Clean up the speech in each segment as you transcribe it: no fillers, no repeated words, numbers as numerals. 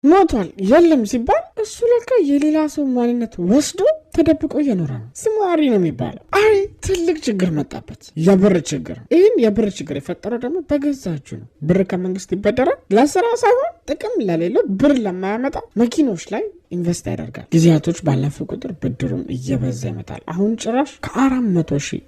ሞቷል የለም ሲባል እሱ ለካ የሌላ ሰው ማንነት ወስዶ ተደብቆ እየኖረ ነው። ስሙ አሪ ነው የሚባለው። አሪ ትልቅ ችግር መጣበት፣ የብር ችግር። ይህን የብር ችግር የፈጠረው ደግሞ በገዛችሁ ነው። ብር ከመንግስት ይበደራል፣ ለስራ ሳይሆን ጥቅም ለሌለው ብር ለማያመጣ መኪኖች ላይ ኢንቨስት ያደርጋል። ጊዜያቶች ባለፈ ቁጥር ብድሩም እየበዛ ይመጣል። አሁን ጭራሽ $400,000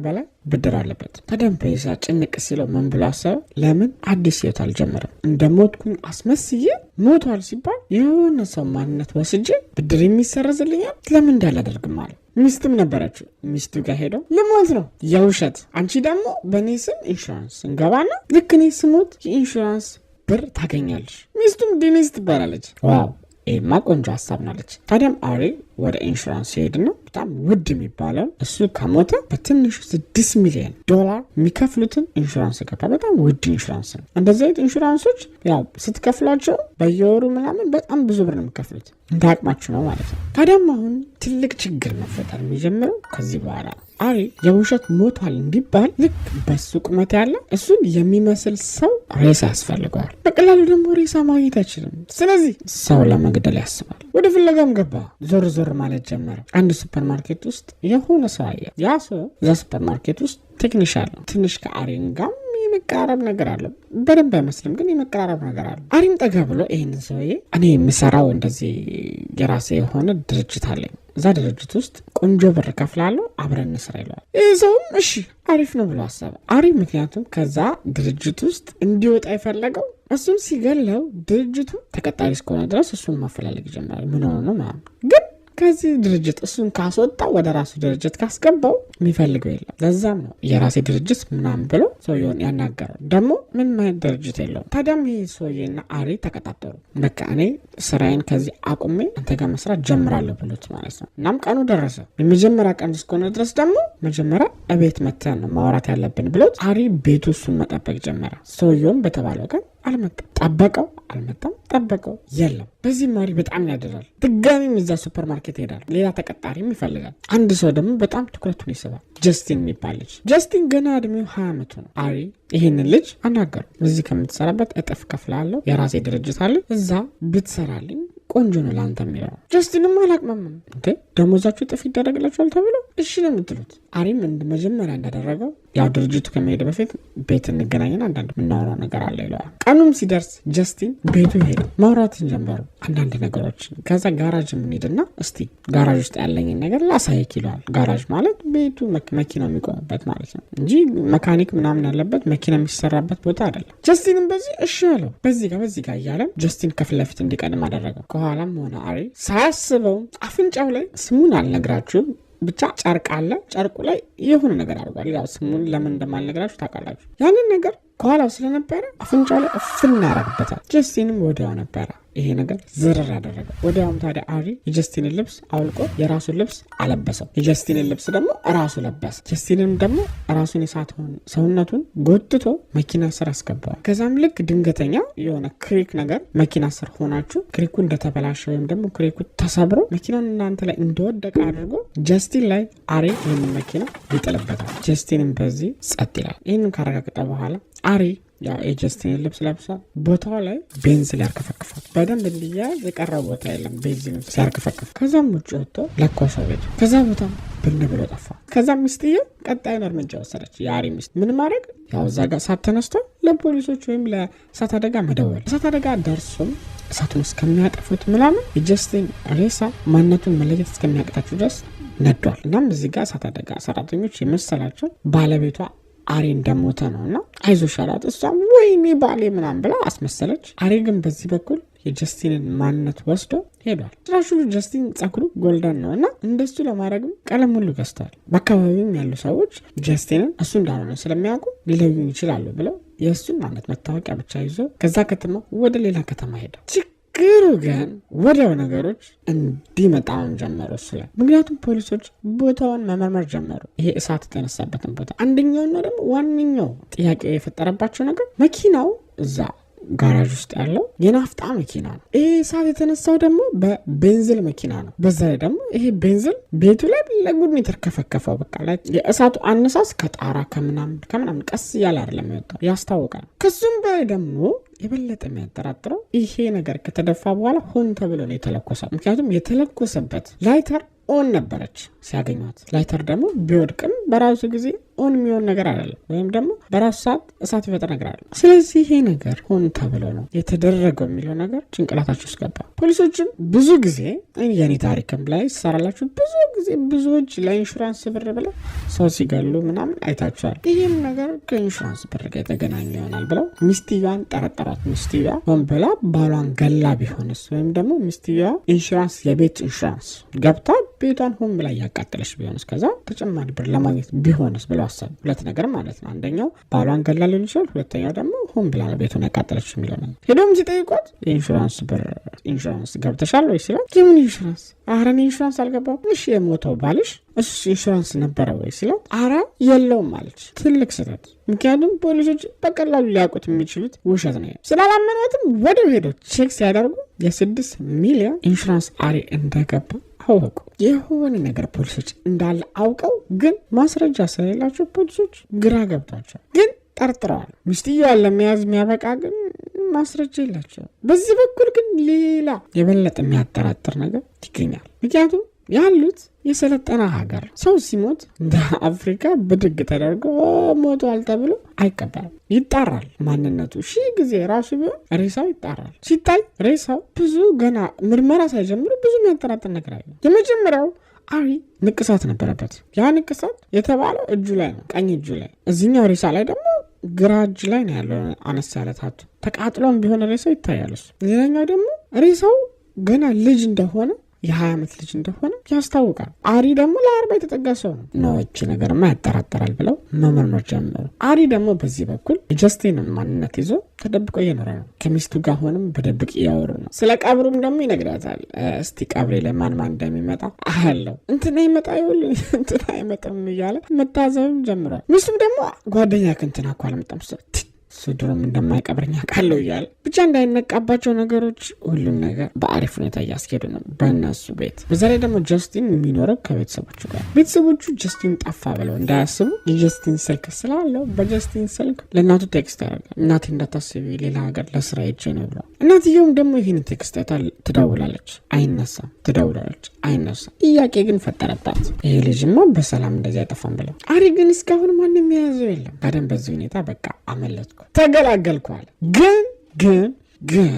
በላይ ብድር አለበት። ታዲያም ፔሳ ጭንቅ ሲለው ምን ብሎ አሰበ? ለምን አዲስ ህይወት አልጀመረም? እንደ ሞትኩኝ አስመስዬ ሞቷል ሲባል የሆነ ሰው ማንነት ወስጄ ብድር የሚሰረዝልኛል ለምን እንዳላደርግም አለ። ሚስትም ነበረችው። ሚስቱ ጋር ሄደው ልሞት ነው የውሸት፣ አንቺ ደግሞ በእኔ ስም ኢንሹራንስ እንገባና ልክ እኔ ስሞት የኢንሹራንስ ብር ታገኛለች። ሚስቱም ዲኒስ ትባላለች። ዋው ይህማ ቆንጆ ሀሳብ ናለች። ታዲያም አሪ ወደ ኢንሹራንስ ሲሄድ ነው በጣም ውድ የሚባለው እሱ ከሞተ በትንሹ $6 ሚሊዮን የሚከፍሉትን ኢንሹራንስ ገባ። በጣም ውድ ኢንሹራንስ ነው። እንደዚህ አይነት ኢንሹራንሶች ያው ስትከፍሏቸው በየወሩ ምናምን በጣም ብዙ ብር ነው የሚከፍሉት፣ እንደ አቅማችሁ ነው ማለት ነው። ታዲያም አሁን ትልቅ ችግር መፈጠር የሚጀምረው ከዚህ በኋላ አሪ የውሸት ሞቷል እንዲባል ልክ በሱ ቁመት ያለ እሱን የሚመስል ሰው ሬሳ ያስፈልገዋል። በቀላሉ ደግሞ ሬሳ ማግኘት አይችልም። ስለዚህ ሰው ለመግደል ያስባል። ወደ ፍለጋም ገባ። ዞር ዞር ማለት ጀመረ። አንድ ሱፐር ማርኬት ውስጥ የሆነ ሰው አየ። ያ ሰው እዛ ሱፐር ማርኬት ውስጥ ቴክኒሻል ነው። ትንሽ ከአሪን ጋር የመቀራረብ ነገር አለው። በደንብ አይመስልም ግን የመቀራረብ ነገር አለው። አሪም ጠጋ ብሎ ይህንን ሰውዬ እኔ የምሰራው እንደዚህ የራሴ የሆነ ድርጅት አለኝ፣ እዛ ድርጅት ውስጥ ቆንጆ ብር ከፍላለሁ፣ አብረን እንስራ ይለዋል። ይህ ሰውም እሺ አሪፍ ነው ብሎ አሰበ። አሪ ምክንያቱም ከዛ ድርጅት ውስጥ እንዲወጣ የፈለገው እሱን ሲገለው ድርጅቱ ተቀጣሪ እስከሆነ ድረስ እሱን ማፈላለግ ይጀምራል። ምን ሆነ ነው ምናምን። ግን ከዚህ ድርጅት እሱን ካስወጣ ወደ ራሱ ድርጅት ካስገባው የሚፈልገው የለም። ለዛም ነው የራሴ ድርጅት ምናምን ብሎ ሰውየውን ያናገረው። ደግሞ ምን ማየት ድርጅት የለውም። ታዲያም ይህ ሰውዬና አሪ ተቀጣጠሩ። በቃ እኔ ስራዬን ከዚህ አቁሜ አንተ ጋር መስራት ጀምራለሁ ብሎት ማለት ነው። እናም ቀኑ ደረሰ። የመጀመሪያ ቀን እስከሆነ ድረስ ደግሞ መጀመሪያ እቤት መተን ነው ማውራት ያለብን ብሎት አሪ ቤቱ እሱን መጠበቅ ጀመረ። ሰውየውም በተባለው ቀን አልመጣም። ጠበቀው፣ አልመጣም። ጠበቀው፣ የለም። በዚህም አሪ በጣም ያደራል። ድጋሚም እዛ ሱፐር ማርኬት ሄዳል። ሌላ ተቀጣሪም ይፈልጋል። አንድ ሰው ደግሞ በጣም ትኩረቱን ይስባል። ጀስቲን የሚባል ልጅ። ጀስቲን ገና እድሜው 20 ዓመቱ ነው። አሪ ይህንን ልጅ አናገሩ። እዚህ ከምትሰራበት እጥፍ ከፍላለሁ፣ የራሴ ድርጅት አለ፣ እዛ ብትሰራልኝ ቆንጆ ነው ለአንተ የሚለው። ጀስቲንም አላቅመምም። እንዴ ደሞዛችሁ እጥፍ ይደረግላችኋል ተብሎ እሺ ነው የምትሉት። አሪም መጀመሪያ እንዳደረገው ያው ድርጅቱ ከመሄድ በፊት ቤት እንገናኝና አንዳንድ የምናወራው ነገር አለ ይለዋል። ቀኑም ሲደርስ ጀስቲን ቤቱ ሄደ። ማውራትን ጀመሩ አንዳንድ ነገሮችን። ከዛ ጋራጅ የምንሄድና እስቲ ጋራጅ ውስጥ ያለኝን ነገር ላሳይክ ይለዋል። ጋራጅ ማለት ቤቱ መኪና የሚቆምበት ማለት ነው እንጂ መካኒክ ምናምን ያለበት መኪና የሚሰራበት ቦታ አይደለም። ጀስቲንም በዚህ እሺ አለው። በዚህ ጋር እያለም ጀስቲን ከፊት ለፊት እንዲቀድም አደረገው። ከኋላም ሆነ አሪ ሳያስበው አፍንጫው ላይ ስሙን አልነግራችሁም ብቻ ጨርቅ አለ። ጨርቁ ላይ የሆነ ነገር አድርጓል። ያው ስሙን ለምን እንደማልነግራችሁ ታውቃላችሁ። ያንን ነገር ከኋላው ስለነበረ አፍንጫው ላይ እፍን ያደርግበታል። ጀስቲንም ወዲያው ነበረ ይሄ ነገር ዝርር ያደረገ። ወዲያውም ታዲያ አሪ የጀስቲንን ልብስ አውልቆ የራሱን ልብስ አለበሰው። የጀስቲንን ልብስ ደግሞ ራሱ ለበሰ። ጀስቲንም ደግሞ ራሱን የሳተውን ሰውነቱን ጎትቶ መኪና ስር አስገባዋል። ከዛም ልክ ድንገተኛ የሆነ ክሪክ ነገር መኪና ስር ሆናችሁ ክሪኩ እንደተበላሸ ወይም ደግሞ ክሪኩ ተሰብሮ መኪናን እናንተ ላይ እንደወደቀ አድርጎ ጀስቲን ላይ አሪ ይህንን መኪና ይጥልበታል። ጀስቲንም በዚህ ጸጥ ይላል። ይህንን ካረጋግጠ በኋላ አሪ የጀስቲን ልብስ ለብሳ ቦታው ላይ ቤንዚን ያርከፈክፋል። በደንብ እንዲያያዝ የቀረው ቦታ የለም ቤንዚን ሲያርከፈክፍ። ከዛም ውጭ ወጥቶ ለኮሰው ቤት። ከዛ ቦታ ብን ብሎ ጠፋ። ከዛም ሚስትየው ቀጣዩን እርምጃ ወሰደች። የአሪ ሚስት ምን ማድረግ ያው እዛ ጋር እሳት ተነስቶ ለፖሊሶች ወይም ለእሳት አደጋ መደወል። እሳት አደጋ ደርሶም እሳቱን እስከሚያጠፉት ምናምን የጀስቲን ሬሳ ማንነቱን መለየት እስከሚያቅታችሁ ድረስ ነዷል። እናም እዚህ ጋር እሳት አደጋ ሰራተኞች የመሰላቸው ባለቤቷ አሪ እንደሞተ ነውና አይዞሽ አላት። እሷም ወይኔ ባሌ ምናምን ብላ አስመሰለች። አሪ ግን በዚህ በኩል የጀስቲንን ማንነት ወስዶ ሄዷል። ትራሹ ጀስቲን ጸጉሩ ጎልደን ነው እና እንደሱ ለማድረግም ቀለም ሁሉ ገዝተዋል። በአካባቢውም ያሉ ሰዎች ጀስቲንን እሱ እንዳልሆነ ስለሚያውቁ ሊለዩን ይችላሉ ብለው የእሱን ማለት መታወቂያ ብቻ ይዞ ከዛ ከተማ ወደ ሌላ ከተማ ሄደው ችግሩ ግን ወዲያው ነገሮች እንዲመጣውን ጀመሩ እሱ ላይ። ምክንያቱም ፖሊሶች ቦታውን መመርመር ጀመሩ። ይሄ እሳት የተነሳበትን ቦታ። አንደኛውና ደግሞ ዋነኛው ጥያቄ የፈጠረባቸው ነገር መኪናው እዛ ጋራጅ ውስጥ ያለው የናፍጣ መኪና ነው። ይሄ እሳት የተነሳው ደግሞ በቤንዚል መኪና ነው። በዛ ላይ ደግሞ ይሄ ቤንዚል ቤቱ ላይ ለጉድ ሜትር ከፈከፈው። በቃ ላይ የእሳቱ አነሳስ ከጣራ ከምናምን ቀስ እያለ አይደለም የሚወጣው፣ ያስታውቃል። ከሱም በላይ ደግሞ የበለጠ የሚያጠራጥረው ይሄ ነገር ከተደፋ በኋላ ሆን ተብሎ ነው የተለኮሰው። ምክንያቱም የተለኮሰበት ላይተር ኦን ነበረች ሲያገኟት። ላይተር ደግሞ ቢወድቅም በራሱ ጊዜ ኦን የሚሆን ነገር አይደለም፣ ወይም ደግሞ በራሱ ሰዓት እሳት ይፈጥር ነገር አይደለም። ስለዚህ ይሄ ነገር ሆን ተብሎ ነው የተደረገው የሚለው ነገር ጭንቅላታቸው ውስጥ ገባ። ፖሊሶችም ብዙ ጊዜ የኔ ታሪክም ላይ ሰራላችሁ፣ ብዙ ጊዜ ብዙዎች ለኢንሹራንስ ብር ብለው ሰው ሲገሉ ምናምን አይታችኋል። ይህም ነገር ከኢንሹራንስ ብር ጋር የተገናኘ ይሆናል ብለው ሚስትየዋን ጠረጠሯት። ሚስትየዋ ሆን ብላ ባሏን ገላ ቢሆንስ፣ ወይም ደግሞ ሚስትየዋ ኢንሹራንስ የቤት ኢንሹራንስ ገብታ ቤቷን ሆን ብላ እያቃጠለች ቢሆንስ፣ ከዛ ተጨማሪ ብር ለማግኘት ቢሆንስ ብለው አሰቡ። ሁለት ነገር ማለት ነው። አንደኛው ባሏን ገላ ሊሆን ይችላል፣ ሁለተኛው ደግሞ ሆን ብላ ቤቱን ያቃጠለች የሚለው ነው። ሄዶም ሲጠይቋት የኢንሹራንስ ብር ኢንሹራንስ ገብተሻል ወይ ሲሏት፣ የምን ኢንሹራንስ? ኧረ እኔ ኢንሹራንስ አልገባም። እሺ የሞተው ባልሽ እሱ ኢንሹራንስ ነበረ ወይ ሲሏት፣ ኧረ የለውም አለች። ትልቅ ስህተት። ምክንያቱም ፖሊሶች በቀላሉ ሊያውቁት የሚችሉት ውሸት ነው። ስላላመኗትም ወደ ሄዶ ቼክ ሲያደርጉ የ6 ሚሊዮን ኢንሹራንስ አሪ እንደገባ አወቁ። የሆነ ነገር ፖሊሶች እንዳለ አውቀው ግን ማስረጃ ስለሌላቸው ፖሊሶች ግራ ገብቷቸው ግን ጠርጥረዋል። ሚስትየዋን ለመያዝ የሚያበቃ ግን ማስረጃ የላቸው። በዚህ በኩል ግን ሌላ የበለጠ የሚያጠራጥር ነገር ይገኛል። ምክንያቱም ያሉት የሰለጠና ሀገር ሰው ሲሞት እንደ አፍሪካ ብድግ ተደርጎ ሞቷል ተብሎ አይቀበልም። ይጣራል። ማንነቱ ሺህ ጊዜ ራሱ ቢሆን ሬሳው ይጣራል። ሲታይ ሬሳው ብዙ ገና ምርመራ ሳይጀምሩ ብዙ የሚያጠራጥር ነገር አለ። የመጀመሪያው አሪ ንቅሳት ነበረበት። ያ ንቅሳት የተባለው እጁ ላይ ነው፣ ቀኝ እጁ ላይ። እዚህኛው ሬሳ ላይ ደግሞ ግራ እጅ ላይ ነው ያለው አነስ ያለ ታቱ። ተቃጥሎም ቢሆን ሬሳው ይታያል። ሌላኛው ደግሞ ሬሳው ገና ልጅ እንደሆነ የ20 ዓመት ልጅ እንደሆነ ያስታውቃል። አሪ ደግሞ ለ40 የተጠጋ ሰው ነው። እቺ ነገርማ ያጠራጠራል ብለው መመርመር ጀመሩ። አሪ ደግሞ በዚህ በኩል የጀስቲንን ማንነት ይዞ ተደብቆ እየኖረ ነው። ከሚስቱ ጋር ሆንም በደብቅ እያወሩ ነው። ስለ ቀብሩም ደግሞ ይነግራታል። እስቲ ቀብሬ ላይ ማን እንደሚመጣ አለው። እንትና ይመጣ ይሁን እንትና አይመጣም እያለ መታዘብም ጀምሯል። ሚስቱም ደግሞ ጓደኛ ከእንትና እኮ አልመጣም ድሮም እንደማይቀብረኛ ቃለው እያለ ብቻ እንዳይነቃባቸው ነገሮች ሁሉም ነገር በአሪፍ ሁኔታ እያስኬዱ ነው በእነሱ ቤት። በዛ ላይ ደግሞ ጀስቲን የሚኖረው ከቤተሰቦቹ ጋር። ቤተሰቦቹ ጀስቲን ጠፋ ብለው እንዳያስቡ የጀስቲን ስልክ ስላለው በጀስቲን ስልክ ለእናቱ ቴክስት ያደርጋል። እናቴ እንዳታስቢ ሌላ ሀገር ለስራ ሄጄ ነው ብለው። እናትየውም ደግሞ ይህን ቴክስት ትደውላለች፣ አይነሳም፣ ትደውላለች፣ አይነሳም። ጥያቄ ግን ፈጠረባት። ይሄ ልጅማ በሰላም እንደዚህ አይጠፋም ብለው። አሪ ግን እስካሁን ማንም የያዘው የለም። ታዲያ በዚህ ሁኔታ በቃ አመለጥኩ ተገላገልኳል። ግን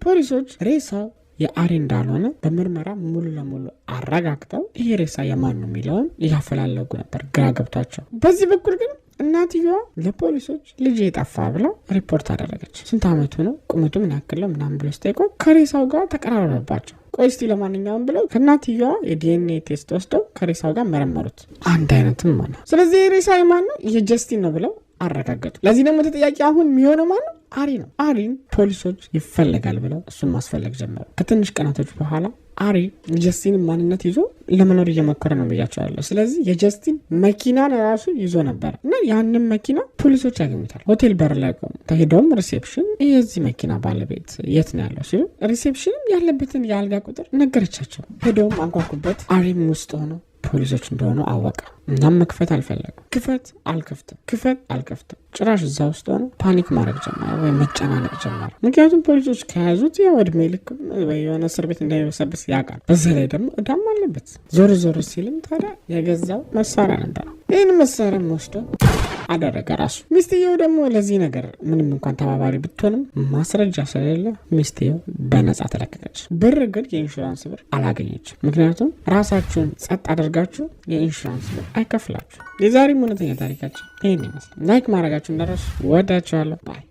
ፖሊሶች ሬሳው የአሪ እንዳልሆነ በምርመራ ሙሉ ለሙሉ አረጋግጠው ይሄ ሬሳ የማን ነው የሚለውን እያፈላለጉ ነበር፣ ግራ ገብቷቸው። በዚህ በኩል ግን እናትየዋ ለፖሊሶች ልጅ የጠፋ ብለው ሪፖርት አደረገች። ስንት ዓመቱ ነው፣ ቁመቱ ምን ያክል ነው ምናምን ብሎ ስጠይቆ ከሬሳው ጋር ተቀራረበባቸው። ቆይ እስቲ ለማንኛውም ብለው ከእናትየዋ የዲኤንኤ ቴስት ወስደው ከሬሳው ጋር መረመሩት። አንድ አይነትም ሆነ። ስለዚህ የሬሳ የማን ነው? የጀስቲን ነው ብለው አረጋገጡ። ለዚህ ደግሞ ተጠያቂ አሁን የሚሆነው ማን ነው? አሪ ነው። አሪን ፖሊሶች ይፈለጋል ብለው እሱን ማስፈለግ ጀመሩ። ከትንሽ ቀናቶች በኋላ አሪ የጀስቲን ማንነት ይዞ ለመኖር እየሞከረ ነው ብያቸዋለሁ። ስለዚህ የጀስቲን መኪናን ራሱ ይዞ ነበር እና ያንን መኪና ፖሊሶች ያገኙታል። ሆቴል በር ላይ ቆሙ። ተሄደውም ሪሴፕሽን የዚህ መኪና ባለቤት የት ነው ያለው ሲሉ ሪሴፕሽንም ያለበትን የአልጋ ቁጥር ነገረቻቸው። ሄደውም አንኳኩበት። አሪም ውስጥ ሆኖ ፖሊሶች እንደሆኑ አወቀ። እናም መክፈት አልፈለግም። ክፈት አልከፍትም። ጭራሽ እዛ ውስጥ ሆነ ፓኒክ ማድረግ ጀመረ፣ ወይም መጨናነቅ ጀመረ። ምክንያቱም ፖሊሶች ከያዙት ያው እድሜ ልክ የሆነ እስር ቤት እንዳይበሰብስ ያውቃል። በዛ ላይ ደግሞ እዳም አለበት። ዞር ሲልም ታዲያ የገዛው መሳሪያ ነበር። ይህን መሳሪያ ወስዶ አደረገ ራሱ። ሚስትየው ደግሞ ለዚህ ነገር ምንም እንኳን ተባባሪ ብትሆንም ማስረጃ ስለሌለ ሚስትየው በነጻ ተለቀቀች። ብር ግን የኢንሹራንስ ብር አላገኘችም። ምክንያቱም ራሳችሁን ጸጥ አድርጋችሁ የኢንሹራንስ ብር አይከፍላችሁ። የዛሬም እውነተኛ ታሪካችን ይህን ይመስላል። ላይክ ማድረጋችሁ እንዳትረሱ። ወዳችኋለሁ። ባይ